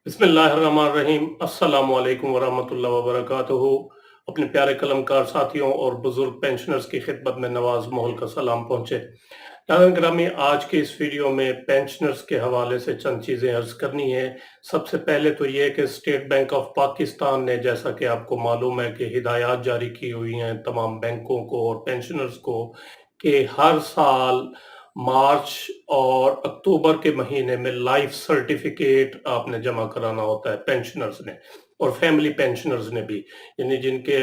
बिस्मिल्लाहिर्रहमानिर्रहीम अस्सलाम वालेकुम वरहमतुल्लाहि वबरकातुहू। अपने प्यारे कलमकार साथियों और बुजुर्ग पेंशनर्स की खिदमत में नवाज मोहल का सलाम पहुंचे। नाज़रीन गिरामी, आज के इस वीडियो में पेंशनर्स के हवाले से चंद चीज़ें अर्ज करनी है। सबसे पहले तो ये कि स्टेट बैंक ऑफ पाकिस्तान ने, जैसा कि आपको मालूम है, कि हिदायत जारी की हुई हैं तमाम बैंकों को और पेंशनर्स को कि हर साल मार्च और अक्टूबर के महीने में लाइफ सर्टिफिकेट आपने जमा कराना होता है पेंशनर्स ने और फैमिली पेंशनर्स ने भी, यानी जिनके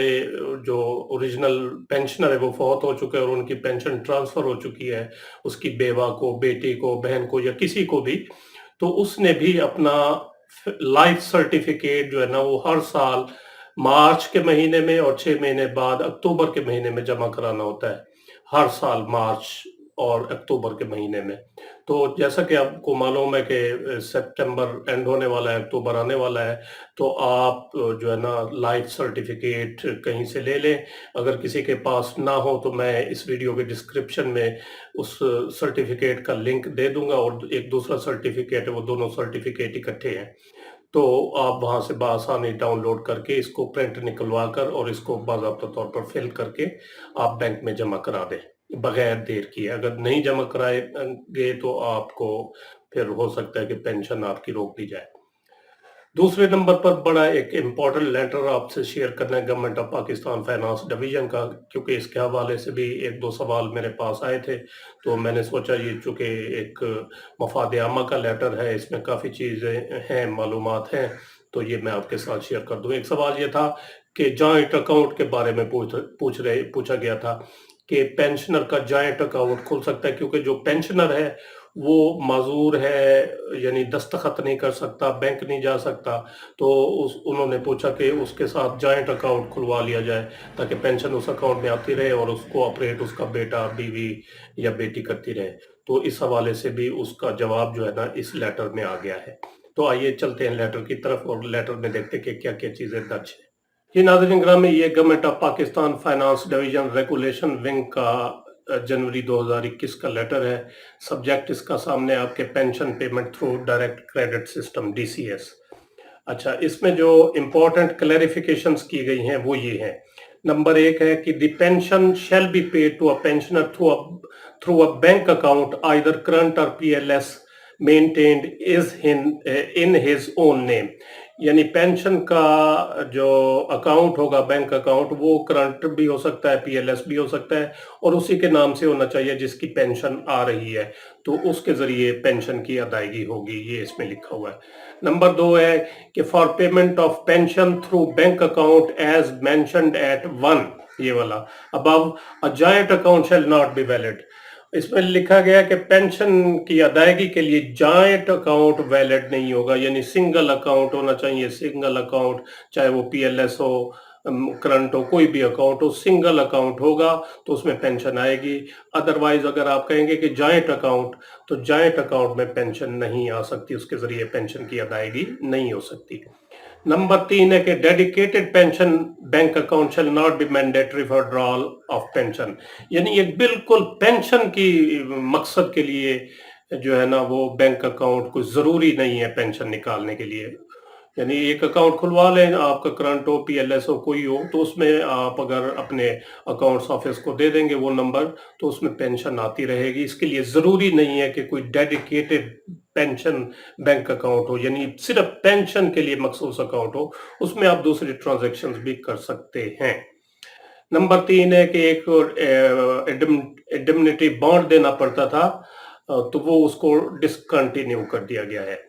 जो ओरिजिनल पेंशनर है वो फौत हो चुके हैं और उनकी पेंशन ट्रांसफर हो चुकी है, उसकी बेवा को, बेटी को, बहन को या किसी को भी, तो उसने भी अपना लाइफ सर्टिफिकेट जो है ना वो हर साल मार्च के महीने में और 6 महीने बाद अक्टूबर के महीने में जमा कराना होता है। हर साल मार्च और अक्टूबर के महीने में। तो जैसा कि आपको मालूम है कि सितंबर एंड होने वाला है, अक्टूबर आने वाला है, तो आप जो है ना लाइफ सर्टिफिकेट कहीं से ले लें। अगर किसी के पास ना हो तो मैं इस वीडियो के डिस्क्रिप्शन में उस सर्टिफिकेट का लिंक दे दूंगा और एक दूसरा सर्टिफिकेट है, वो दोनों सर्टिफिकेट इकट्ठे हैं, तो आप वहां से बआसानी डाउनलोड करके इसको प्रिंट निकलवा कर और इसको बाकायदा तौर पर फिल करके आप बैंक में जमा करा दें बगैर देर किए। अगर नहीं जमा कराएंगे तो आपको फिर हो सकता है कि पेंशन आपकी रोक दी जाए। दूसरे नंबर पर बड़ा एक इम्पोर्टेंट लेटर आपसे शेयर करना है government of Pakistan finance division का, क्योंकि इसके हवाले से भी एक दो सवाल मेरे पास आए थे, तो मैंने सोचा ये चूँकि एक मफाद आमा का लेटर है, इसमें काफ़ी चीज़ें हैं, मालूमात हैं, तो ये मैं आपके साथ शेयर कर दूँ। एक सवाल ये था कि जॉइंट अकाउंट के बारे में पूछा गया था कि पेंशनर का जॉइंट अकाउंट खुल सकता है, क्योंकि जो पेंशनर है वो माजूर है, यानी दस्तखत नहीं कर सकता, बैंक नहीं जा सकता, तो उन्होंने पूछा कि उसके साथ जॉइंट अकाउंट खुलवा लिया जाए ताकि पेंशन उस अकाउंट में आती रहे और उसको ऑपरेट उसका बेटा, बीवी या बेटी करती रहे। तो इस हवाले से भी उसका जवाब जो है ना इस लेटर में आ गया है। तो आइए चलते हैं लेटर की तरफ और लेटर में देखते हैं कि क्या क्या चीज़ें दर्ज है। जी नाज़रीन ग्रामी, ये government of Pakistan finance division regulation wing का जनवरी 2021 का लेटर है। सब्जेक्ट इसका सामने आपके pension payment through direct credit system DCS। अच्छा, इसमें जो इम्पोर्टेंट क्लैरिफिकेशंस की गई हैं वो ये हैं। नंबर 1 है कि the pension shall be paid to a pensioner through a bank account either current or PLS maintained is in his own name, यानी पेंशन का जो अकाउंट होगा, बैंक अकाउंट, वो करंट भी हो सकता है, PLS भी हो सकता है और उसी के नाम से होना चाहिए जिसकी पेंशन आ रही है, तो उसके जरिए पेंशन की अदायगी होगी, ये इसमें लिखा हुआ है। नंबर 2 है कि for payment of pension through bank account as mentioned at 1, ये वाला above, a joint account shall not be valid. इसमें लिखा गया कि पेंशन की अदायगी के लिए जॉइंट अकाउंट वैलिड नहीं होगा, यानी सिंगल अकाउंट होना चाहिए, सिंगल अकाउंट, चाहे वो PLS हो, करंट हो, कोई भी अकाउंट हो, सिंगल अकाउंट होगा तो उसमें पेंशन आएगी। अदरवाइज अगर आप कहेंगे कि जॉइंट अकाउंट, तो जॉइंट अकाउंट में पेंशन नहीं आ सकती, उसके जरिए पेंशन की अदायगी नहीं हो सकती। नंबर 3 है कि dedicated pension bank account shall not be mandatory for drawal of pension, यानी ये बिल्कुल पेंशन की मकसद के लिए जो है ना वो बैंक अकाउंट कोई जरूरी नहीं है पेंशन निकालने के लिए। यानी एक अकाउंट खुलवा लें, आपका करंट हो, PLS हो, कोई हो, तो उसमें आप अगर अपने अकाउंट्स ऑफिस को दे देंगे वो नंबर, तो उसमें पेंशन आती रहेगी। इसके लिए जरूरी नहीं है कि कोई डेडिकेटेड पेंशन बैंक अकाउंट हो, यानी सिर्फ पेंशन के लिए मखसूस अकाउंट हो, उसमें आप दूसरी ट्रांजैक्शंस भी कर सकते हैं। नंबर 3 है कि एक इंडेमनिटी बॉन्ड देना पड़ता था, तो वो उसको डिसकंटिन्यू कर दिया गया है।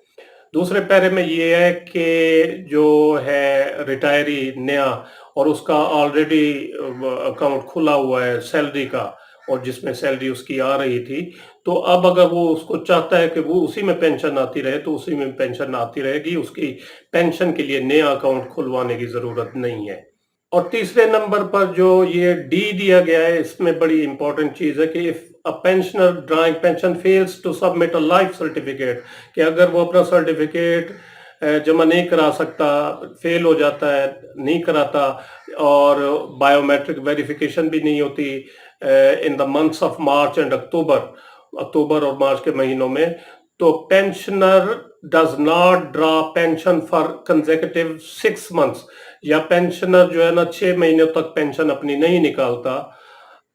दूसरे पैरे में ये है कि जो है रिटायरी नया और उसका ऑलरेडी अकाउंट खुला हुआ है सैलरी का, और जिसमें सैलरी उसकी आ रही थी, तो अब अगर वो उसको चाहता है कि वो उसी में पेंशन आती रहे तो उसी में पेंशन आती रहेगी, उसकी पेंशन के लिए नया अकाउंट खुलवाने की जरूरत नहीं है। और तीसरे नंबर पर जो ये D दिया गया है, इसमें बड़ी इंपॉर्टेंट चीज है कि if a pensioner drawing pension fails to submit a life certificate, कि अगर वो अपना सर्टिफिकेट जमा नहीं करा सकता, फेल हो जाता है, नहीं कराता, और बायोमेट्रिक वेरिफिकेशन भी नहीं होती in the months of March and October और मार्च के महीनों में, तो pensioner does not draw pension for consecutive 6 months, या पेंशनर जो है ना 6 महीने तक पेंशन अपनी नहीं निकालता,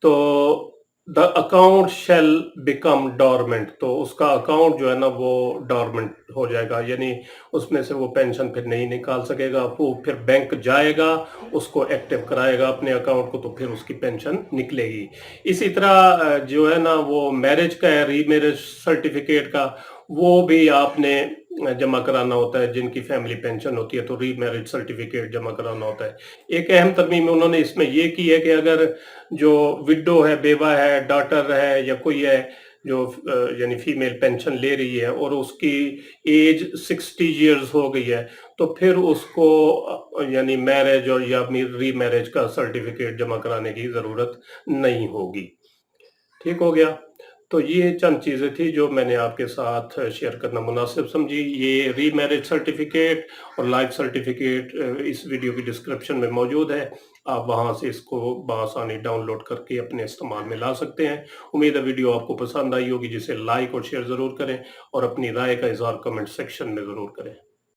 तो the account shall become dormant, तो उसका अकाउंट जो है ना वो डॉर्मेंट हो जाएगा, यानी उसमें से वो पेंशन फिर नहीं निकाल सकेगा। वो फिर बैंक जाएगा, उसको एक्टिव कराएगा अपने अकाउंट को, तो फिर उसकी पेंशन निकलेगी। इसी तरह जो है ना वो मैरिज का है, रीमैरिज सर्टिफिकेट का, वो भी आपने जमा कराना होता है। जिनकी फैमिली पेंशन होती है तो रीमैरिज सर्टिफिकेट जमा कराना होता है। एक अहम तरमीम उन्होंने इसमें ये की है कि अगर जो विडो है, बेवा है, डॉटर है, या कोई है जो यानी फीमेल पेंशन ले रही है और उसकी एज 60 इयर्स हो गई है, तो फिर उसको यानी मैरिज और या रीमैरिज का सर्टिफिकेट जमा कराने की जरूरत नहीं होगी। ठीक हो गया। तो ये चंद चीज़ें थी जो मैंने आपके साथ शेयर करना मुनासिब समझी। ये रीमैरिज सर्टिफिकेट और लाइफ सर्टिफिकेट इस वीडियो की डिस्क्रिप्शन में मौजूद है। आप वहाँ से इसको बआसानी डाउनलोड करके अपने इस्तेमाल में ला सकते हैं। उम्मीद है वीडियो आपको पसंद आई होगी, जिसे लाइक और शेयर ज़रूर करें और अपनी राय का इज़हार कमेंट सेक्शन में ज़रूर करें।